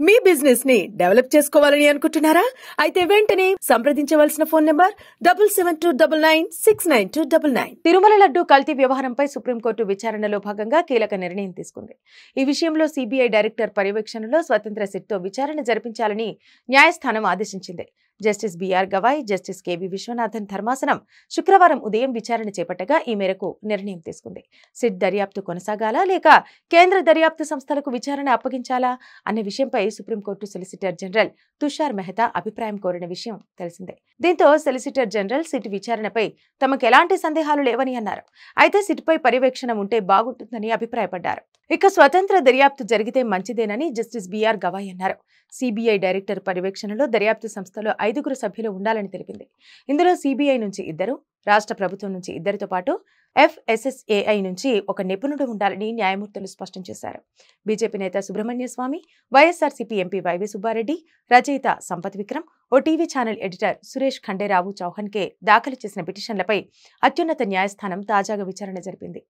మీ business ని develop చేసుకోవాలని అనుకుంటున్నారా? అయితే వెంటనే సంప్రదించవలసిన ఫోన్ నంబర్ 7729969299. తిరుమల లడ్డు కల్తీ వ్యవహారంపై సుప్రీంకోర్టు విచారణలో భాగంగా కీలక నిర్ణయం తీసుకుంది. ఈ విషయంలో సిబిఐ డైరెక్టర్ పర్యవేక్షణలో స్వతంత్ర సిట్తో విచారణ జరిపించాలని న్యాయస్థానం ఆదేశించింది. Justice B R Gavai, justice K V Viswanathan ధర్మాసనం శుక్రవారం ఉదయం విచారణ చేపట్టగా ఈ మేరకు నిర్ణయం తీసుకుంది. సిట్ దర్యాప్తు కొనసాగాలా లేక కేంద్ర దర్యాప్తు సంస్థలకు విచారణ అప్పగించాలా అనే విషయంపై supreme court solicitor general Tushar Mehta అభిప్రాయం కోరిన విషయం తెలిసిందే. దీంతో సొలిసిటర్ జనరల్ సిట్ విచారణపై తమకు ఎలాంటి సందేహాలు లేవని అన్నారు. అయితే సిట్పై పర్యవేక్షణ ఉంటే బాగుంటుందని అభిప్రాయపడ్డారు. ఇక స్వతంత్ర దర్యాప్తు జరిగితే మంచిదేనని జస్టిస్ బిఆర్ గవాయ్ అన్నారు. సిబిఐ డైరెక్టర్ పర్యవేక్షణలో దర్యాప్తు సంస్థలో 5 సభ్యులు ఉండాలని తెలిపింది. ఇందులో సిబిఐ నుంచి 2, రాష్ట్ర ప్రభుత్వం నుంచి 2తో పాటు FSSAI నుంచి ఒక నిపుణుడు ఉండాలని న్యాయమూర్తులు స్పష్టం చేశారు. బీజేపీ నేత సుబ్రహ్మణ్య స్వామి, వైఎస్ఆర్సీపీ ఎంపీ వైవి సుబ్బారెడ్డి, రచయిత సంపత్ విక్రమ్, ఓ TV channel editor Suresh Khanderao చౌహాన్కే దాఖలు చేసిన పిటిషన్లపై అత్యున్నత న్యాయస్థానం తాజాగా విచారణ జరిపింది.